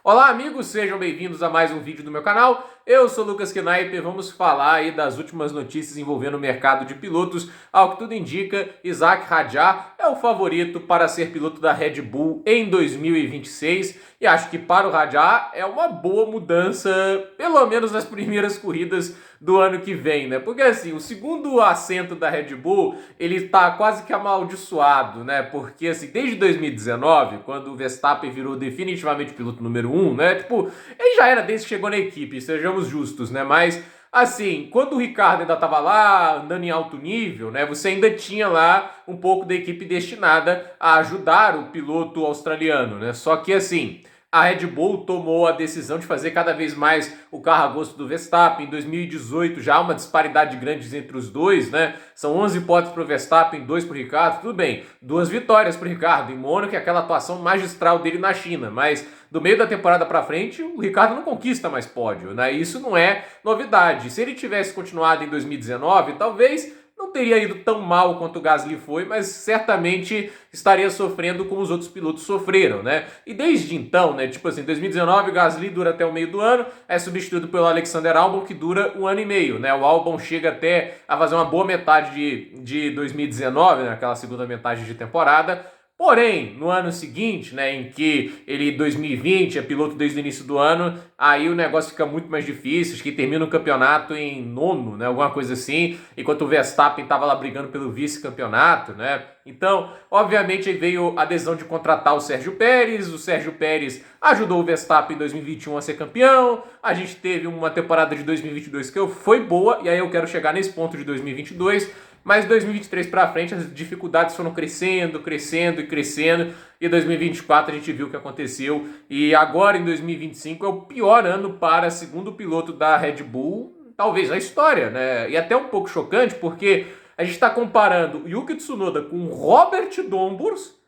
Olá amigos, sejam bem-vindos a mais um vídeo do meu canal. Eu sou Lucas Knipe e vamos falar aí das últimas notícias envolvendo o mercado de pilotos. Ao que tudo indica, Isack Hadjar é o favorito para ser piloto da Red Bull em 2026 e acho que para o Hadjar é uma boa mudança, pelo menos nas primeiras corridas do ano que vem, né? Porque assim, o segundo assento da Red Bull, ele tá quase que amaldiçoado, né? Porque assim, desde 2019, quando o Verstappen virou definitivamente piloto número um, né? Tipo, ele já era desde que chegou na equipe, sejamos justos, né? Mas assim, quando o Ricardo ainda estava lá, andando em alto nível, né? Você ainda tinha lá um pouco da equipe destinada a ajudar o piloto australiano, né? Só que assim, a Red Bull tomou a decisão de fazer cada vez mais o carro a gosto do Verstappen. Em 2018 já há uma disparidade grande entre os dois, né? São 11 pontos para o Verstappen, 2 para o Ricardo. Tudo bem, 2 vitórias para o Ricardo em Mônaco, é aquela atuação magistral dele na China. Mas do meio da temporada para frente, o Ricardo não conquista mais pódio, né? Isso não é novidade. Se ele tivesse continuado em 2019, talvez não teria ido tão mal quanto o Gasly foi, mas certamente estaria sofrendo como os outros pilotos sofreram, né? E desde então, né, tipo assim, 2019 o Gasly dura até o meio do ano, é substituído pelo Alexander Albon, que dura um ano e meio, né? O Albon chega até a fazer uma boa metade de 2019, né, aquela segunda metade de temporada. Porém, no ano seguinte, né, em que ele, 2020, é piloto desde o início do ano, aí o negócio fica muito mais difícil, acho que termina o campeonato em nono, né, alguma coisa assim, enquanto o Verstappen estava lá brigando pelo vice-campeonato, né. Então, obviamente, aí veio a decisão de contratar o Sérgio Pérez ajudou o Verstappen em 2021 a ser campeão, a gente teve uma temporada de 2022 que foi boa, e aí eu quero chegar nesse ponto de 2022, mas 2023 para frente as dificuldades foram crescendo, crescendo e crescendo. E 2024 a gente viu o que aconteceu. E agora em 2025 é o pior ano para segundo piloto da Red Bull, talvez na história, né? E até um pouco chocante porque a gente está comparando Yuki Tsunoda com Robert Domburs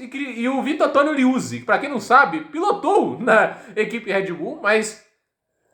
e o Vitor Antônio Liuzzi, que para quem não sabe, pilotou na equipe Red Bull, mas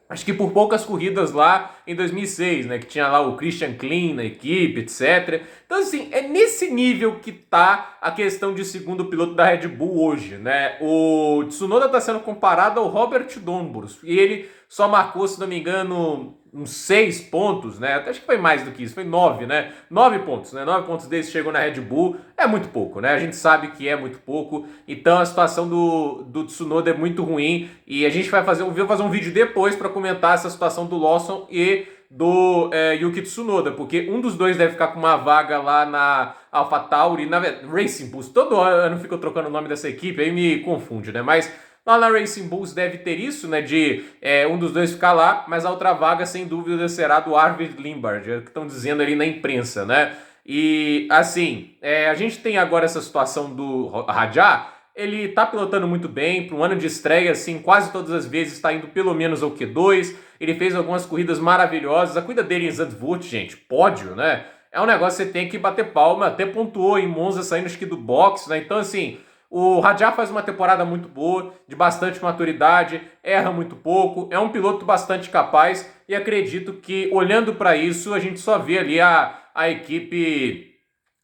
acho que por poucas corridas lá em 2006, né? Que tinha lá o Christian Klein na equipe, etc. Então, assim, é nesse nível que tá a questão de segundo piloto da Red Bull hoje, né? O Tsunoda tá sendo comparado ao Robert Dombros. E ele só marcou, se não me engano, uns 6 pontos, né? Acho que foi mais do que isso, foi 9, né? 9 pontos, né? 9 pontos desses chegou na Red Bull. É muito pouco, né? A gente sabe que é muito pouco. Então a situação do Tsunoda é muito ruim. E a gente vai fazer um vídeo depois para comentar essa situação do Lawson e do Yuki Tsunoda, porque um dos dois deve ficar com uma vaga lá na AlphaTauri, na Racing Bulls. Todo ano eu fico trocando o nome dessa equipe, aí me confunde, né? Mas lá na Racing Bulls deve ter isso, né? De um dos dois ficar lá, mas a outra vaga, sem dúvida, será do Arvid Limbard, é o que estão dizendo ali na imprensa, né? E assim, a gente tem agora essa situação do Hadjar. Ele tá pilotando muito bem, para um ano de estreia, assim, quase todas as vezes está indo pelo menos ao Q2. Ele fez algumas corridas maravilhosas. A corrida dele em Zandvoort, gente, pódio, né? É um negócio que você tem que bater palma. Até pontuou em Monza saindo, acho que do box, né? Então, assim, o Hadjar faz uma temporada muito boa, de bastante maturidade, erra muito pouco, é um piloto bastante capaz e acredito que, olhando para isso, a gente só vê ali a equipe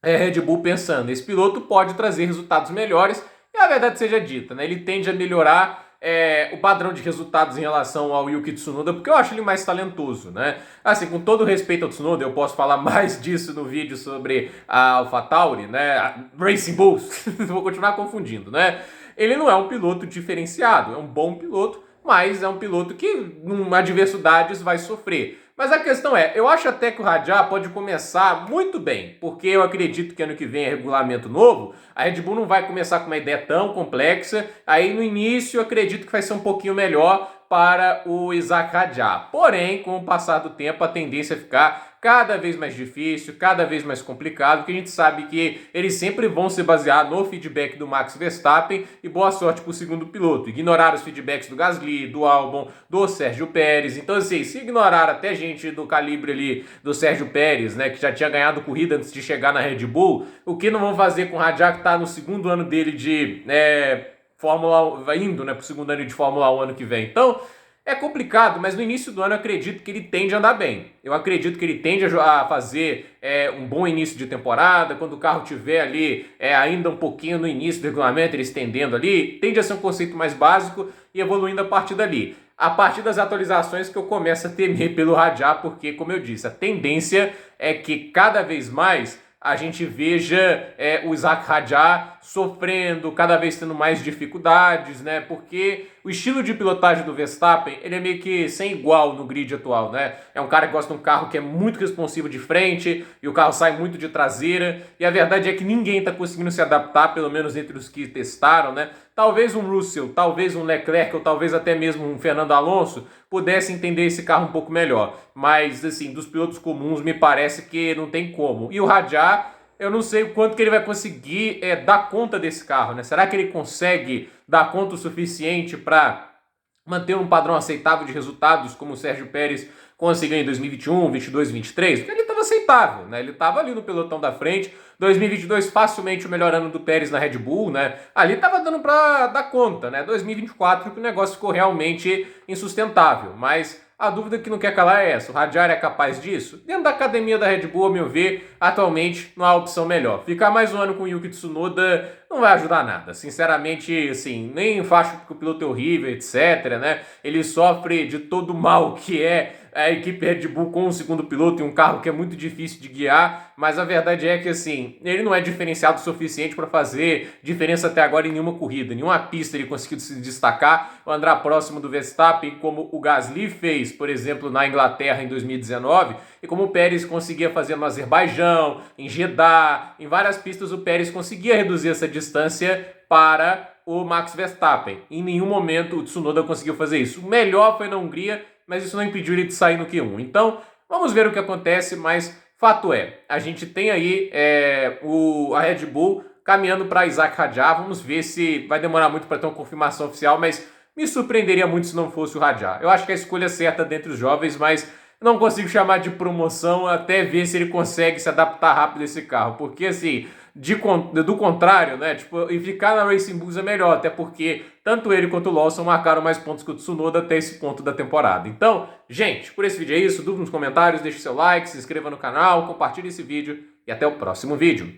Red Bull pensando, esse piloto pode trazer resultados melhores. E a verdade seja dita, né? Ele tende a melhorar o padrão de resultados em relação ao Yuki Tsunoda, porque eu acho ele mais talentoso, né? Assim, com todo respeito ao Tsunoda, eu posso falar mais disso no vídeo sobre a AlphaTauri, né? A Racing Bulls, vou continuar confundindo, né? Ele não é um piloto diferenciado, é um bom piloto, mas é um piloto que, em adversidades, vai sofrer. Mas a questão é, eu acho até que o Hadjar pode começar muito bem, porque eu acredito que ano que vem é regulamento novo, a Red Bull não vai começar com uma ideia tão complexa, aí no início eu acredito que vai ser um pouquinho melhor para o Isack Hadjar. Porém, com o passar do tempo, a tendência é ficar cada vez mais difícil, cada vez mais complicado, porque a gente sabe que eles sempre vão se basear no feedback do Max Verstappen e boa sorte para o segundo piloto. Ignorar os feedbacks do Gasly, do Albon, do Sérgio Pérez. Então, assim, se ignorar até gente do calibre ali do Sérgio Pérez, né, que já tinha ganhado corrida antes de chegar na Red Bull, o que não vão fazer com o Hadjar, que está no segundo ano dele de Fórmula 1, indo, né, pro segundo ano de Fórmula 1 ano que vem. Então, É complicado, mas no início do ano eu acredito que ele tende a andar bem. Eu acredito que ele tende a fazer um bom início de temporada. Quando o carro tiver ali ainda um pouquinho no início do regulamento, ele estendendo ali, tende a ser um conceito mais básico e evoluindo a partir dali. A partir das atualizações que eu começo a temer pelo Rajah, porque, como eu disse, a tendência é que cada vez mais a gente veja o Isaac Rajah sofrendo, cada vez tendo mais dificuldades, né? Porque o estilo de pilotagem do Verstappen, ele é meio que sem igual no grid atual, né? É um cara que gosta de um carro que é muito responsivo de frente e o carro sai muito de traseira. E a verdade é que ninguém está conseguindo se adaptar, pelo menos entre os que testaram, né? Talvez um Russell, talvez um Leclerc ou talvez até mesmo um Fernando Alonso pudesse entender esse carro um pouco melhor. Mas, assim, dos pilotos comuns me parece que não tem como. E o Rajah, eu não sei o quanto que ele vai conseguir dar conta desse carro, né? Será que ele consegue dar conta o suficiente para manter um padrão aceitável de resultados como o Sérgio Pérez conseguiu em 2021, 22, 23? Porque ele estava aceitável, né? Ele estava ali no pelotão da frente. 2022 facilmente o melhor ano do Pérez na Red Bull, né? Ali estava dando para dar conta, né? 2024 que o negócio ficou realmente insustentável, mas a dúvida que não quer calar é essa: o Rajah é capaz disso? Dentro da academia da Red Bull, a meu ver, atualmente não há opção melhor. Ficar mais um ano com o Yuki Tsunoda não vai ajudar nada. Sinceramente, assim, nem faço porque o piloto é horrível, etc, né? Ele sofre de todo o mal que é a equipe Red Bull com um segundo piloto e um carro que é muito difícil de guiar, mas a verdade é que, assim, ele não é diferenciado o suficiente para fazer diferença até agora em nenhuma corrida, nenhuma pista ele conseguiu se destacar ou andar próximo do Verstappen, como o Gasly fez, por exemplo, na Inglaterra em 2019, e como o Pérez conseguia fazer no Azerbaijão, em Jeddah, em várias pistas o Pérez conseguia reduzir essa distância para o Max Verstappen. Em nenhum momento o Tsunoda conseguiu fazer isso. O melhor foi na Hungria, mas isso não impediu ele de sair no Q1. Então, vamos ver o que acontece, mas fato é, a gente tem aí a Red Bull caminhando para Isaac Rajah. Vamos ver se vai demorar muito para ter uma confirmação oficial, mas me surpreenderia muito se não fosse o Rajah. Eu acho que é a escolha certa dentre os jovens, mas não consigo chamar de promoção até ver se ele consegue se adaptar rápido a esse carro, porque assim, do contrário, né, tipo, e ficar na Racing Bulls é melhor, até porque tanto ele quanto o Lawson marcaram mais pontos que o Tsunoda até esse ponto da temporada. Então, gente, por esse vídeo é isso, dúvida nos comentários, deixe seu like, se inscreva no canal, compartilhe esse vídeo e até o próximo vídeo.